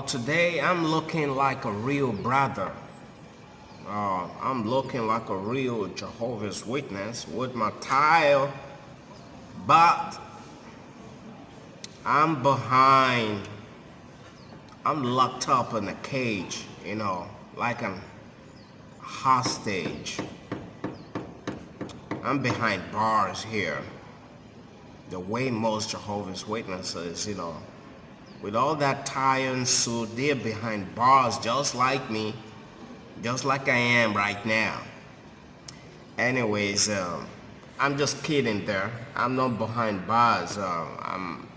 Today I'm looking like a real brother. I'm looking like a real Jehovah's Witness with my tile, but I'm behind. I'm locked up in a cage, like a hostage. I'm behind bars here. The way most Jehovah's Witnesses, with all that tie and suit, they're behind bars just like me, just like I am right now. Anyways, I'm just kidding there. I'm not behind bars. I'm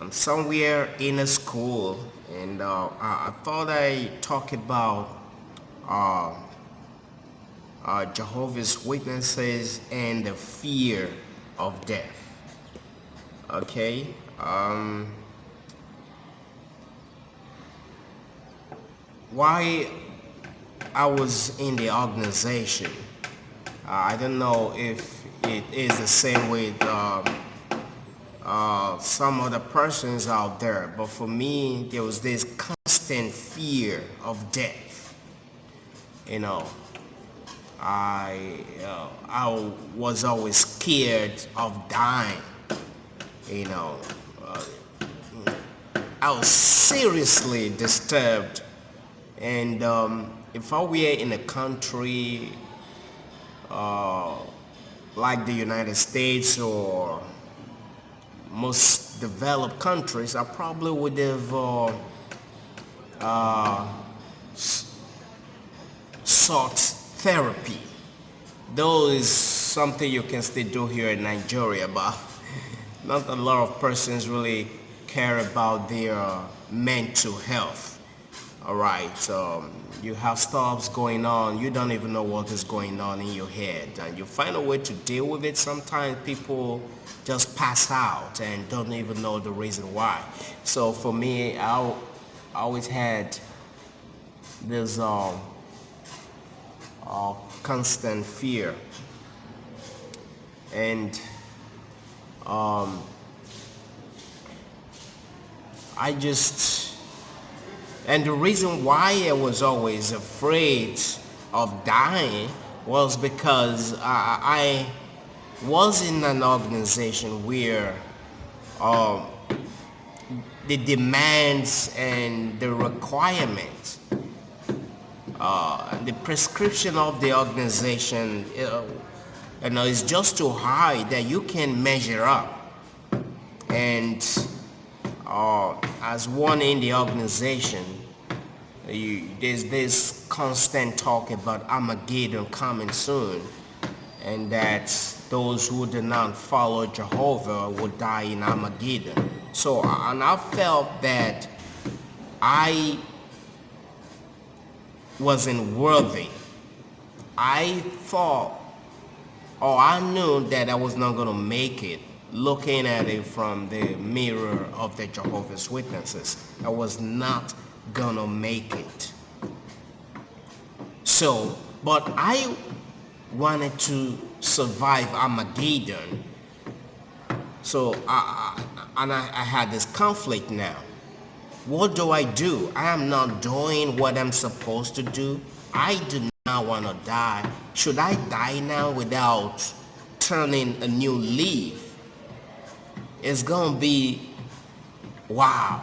somewhere in a school, and I thought I'd talk about uh, Jehovah's Witnesses and the fear of death. Okay. Why I was in the organization, I don't know if it is the same with some other persons out there, but for me, there was this constant fear of death. You know, I was always scared of dying. You know, I was seriously disturbed, and if I were in a country like the United States or most developed countries, I probably would have sought therapy. Though is something you can still do here in Nigeria, but not a lot of persons really care about their mental health. All right, you have stuff going on, you don't even know what is going on in your head, and you find a way to deal with it. Sometimes people just pass out and don't even know the reason why. So for me, I always had this constant fear, and and the reason why I was always afraid of dying was because I was in an organization where the demands and the requirements, the prescription of the organization, is just too high that you can measure up. And as one in the organization, there's this constant talk about Armageddon coming soon, and that those who do not follow Jehovah will die in Armageddon. So, and I felt that I wasn't worthy. I thought, or I knew that I was not going to make it. Looking at it from the mirror of the Jehovah's Witnesses, I was not gonna make it. So, but I wanted to survive Armageddon. So, I had this conflict now. What do? I am not doing what I'm supposed to do. I do not want to die. Should I die now without turning a new leaf? It's gonna be, wow.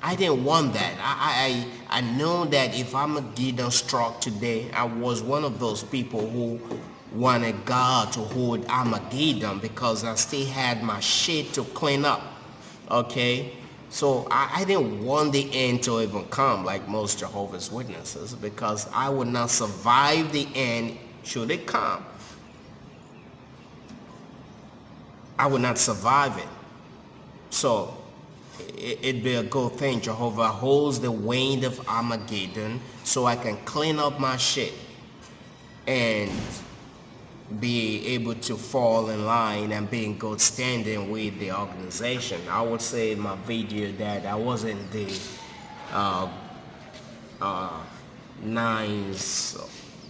I didn't want that. I know that if Armageddon struck today, I was one of those people who wanted God to hold Armageddon because I still had my shit to clean up. Okay? So I didn't want the end to even come like most Jehovah's Witnesses, because I would not survive the end should it come. I would not survive it. So it'd be a good thing Jehovah holds the wind of Armageddon so I can clean up my shit and be able to fall in line and be in good standing with the organization. I would say in my video that I wasn't the nice.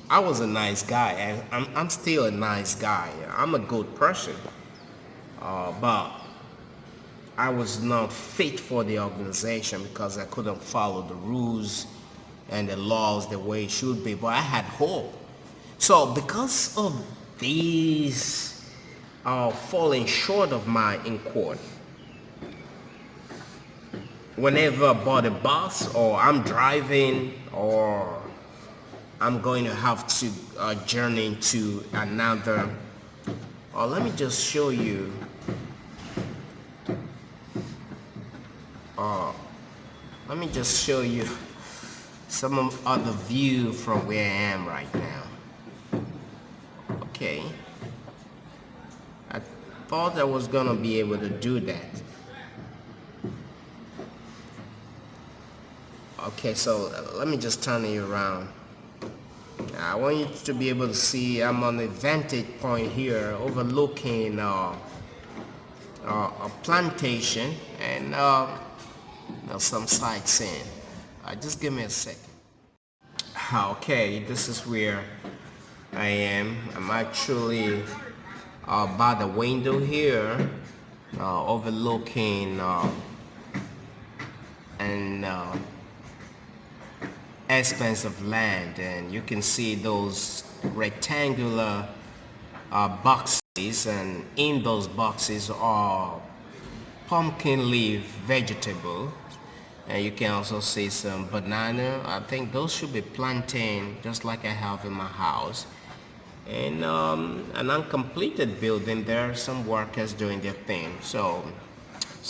I was a nice guy, and I'm still a nice guy. I'm a good person, but I was not fit for the organization because I couldn't follow the rules and the laws the way it should be, but I had hope. So because of these falling short of my in court, whenever I board a bus or I'm driving or I'm going to have to journey to another, or let me just show you, let me just show you some other view from where I am right now. Okay, I thought I was gonna be able to do that. Okay, so let me just turn you around. I want you to be able to see I'm on a vantage point here overlooking a plantation and some sightseeing. Just give me a second. Okay, this is where I am. I'm actually by the window here overlooking an expanse of land, and you can see those rectangular boxes, and in those boxes are pumpkin leaf vegetable, and you can also see some banana. I think those should be plantain, just like I have in my house. And an uncompleted building, there are some workers doing their thing. So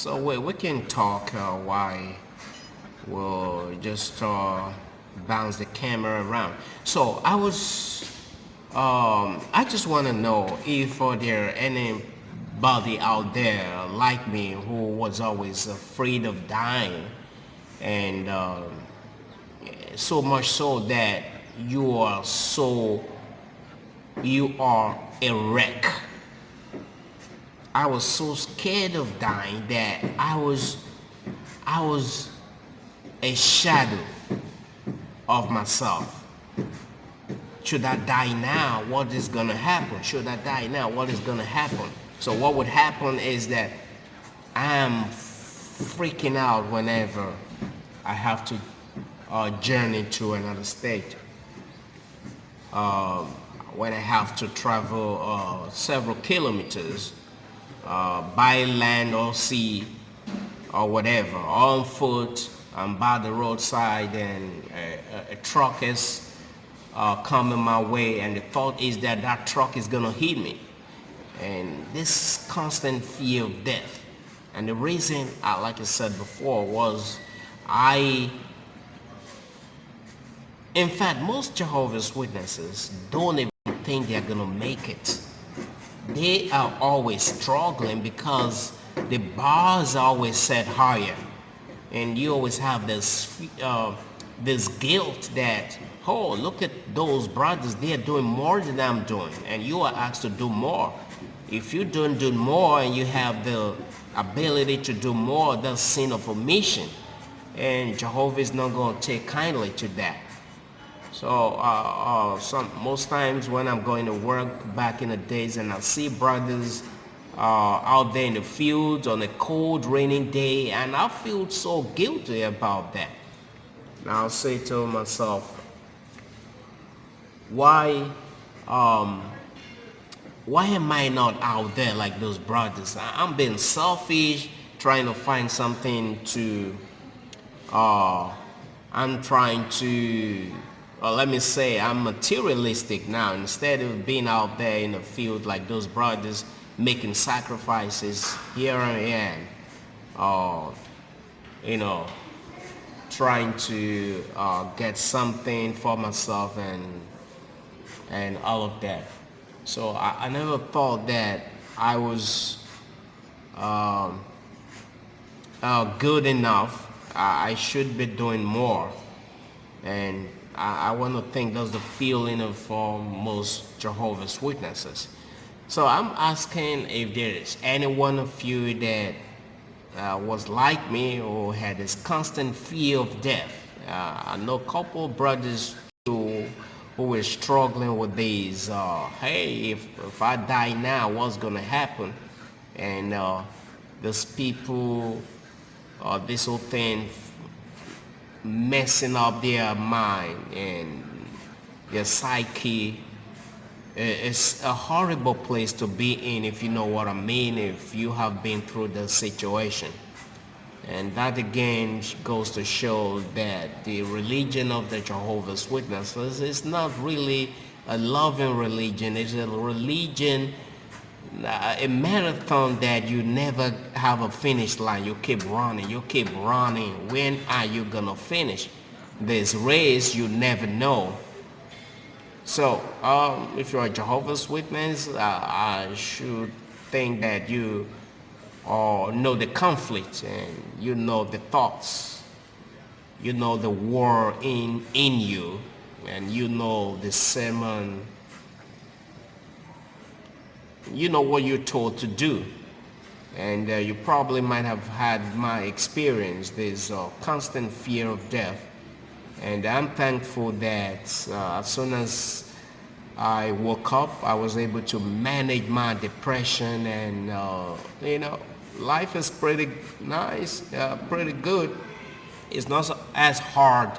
we can talk while we'll just bounce the camera around. So I just want to know if there anybody out there like me who was always afraid of dying, and so much so that you are a wreck. I was so scared of dying that I was a shadow of myself. Should I die now? What is gonna happen? Should I die now? What is gonna happen? So what would happen is that I'm freaking out whenever I have to journey to another state. When I have to travel several kilometers by land or sea or whatever, on foot, I'm by the roadside, and a truck is coming my way, and the thought is that that truck is gonna hit me, and this constant fear of death. And the reason, like I said before, was in fact, most Jehovah's Witnesses don't even think they're gonna make it. They are always struggling because the bars are always set higher, and you always have this guilt that, oh, look at those brothers, they are doing more than I'm doing, and you are asked to do more. If you don't do more and you have the ability to do more, that's sin of omission, and Jehovah is not going to take kindly to that. So most times when I'm going to work back in the days, and I see brothers out there in the fields on a cold raining day, and I feel so guilty about that. And I'll say to myself, why am I not out there like those brothers? I'm being selfish, trying to find something to I'm trying to, let me say, I'm materialistic now. Instead of being out there in the field like those brothers making sacrifices, here I am, trying to get something for myself and all of that. So I never thought that I was good enough. I should be doing more, and I want to think that's the feeling of most Jehovah's Witnesses. So I'm asking if there is any one of you that was like me or had this constant fear of death. I know a couple of brothers who were struggling with these. Hey, if I die now, what's gonna happen? And these people, this whole thing messing up their mind and their psyche. It's a horrible place to be in, if you know what I mean, if you have been through the situation. And that again goes to show that the religion of the Jehovah's Witnesses is not really a loving religion. It's a religion, a marathon that you never have a finish line. You keep running, you keep running. When are you gonna finish this race? You never know. So if you're a Jehovah's Witness, I should think that you know the conflict, and you know the thoughts, you know the war in you, and you know the sermon, you know what you're told to do. And you probably might have had my experience. There's a constant fear of death, and I'm thankful that as soon as I woke up, I was able to manage my depression, and life is pretty nice, pretty good. It's not as hard.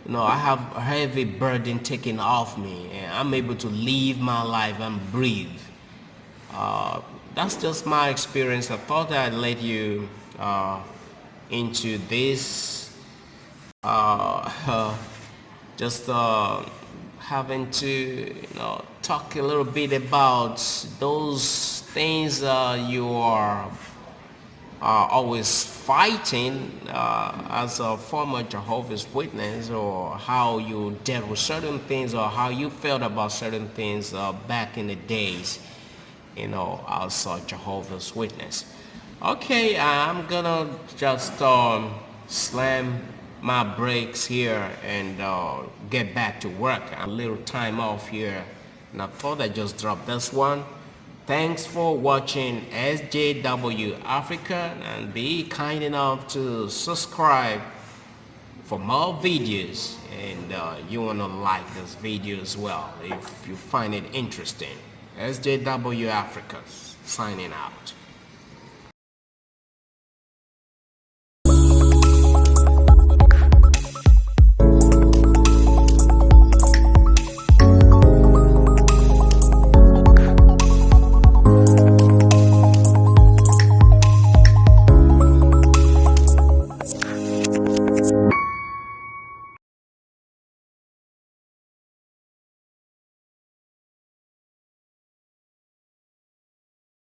I have a heavy burden taken off me, and I'm able to live my life and breathe. That's just my experience. I thought I'd let you into this. Just having to talk a little bit about those things you are always fighting as a former Jehovah's Witness, or how you dealt with certain things, or how you felt about certain things back in the days, as a Jehovah's Witness. Okay, I'm gonna just slam my brakes here and get back to work. A little time off here, and I thought I just dropped this one. Thanks for watching SJW Africa, and be kind enough to subscribe for more videos, and you want to like this video as well if you find it interesting. SJW Africa signing out.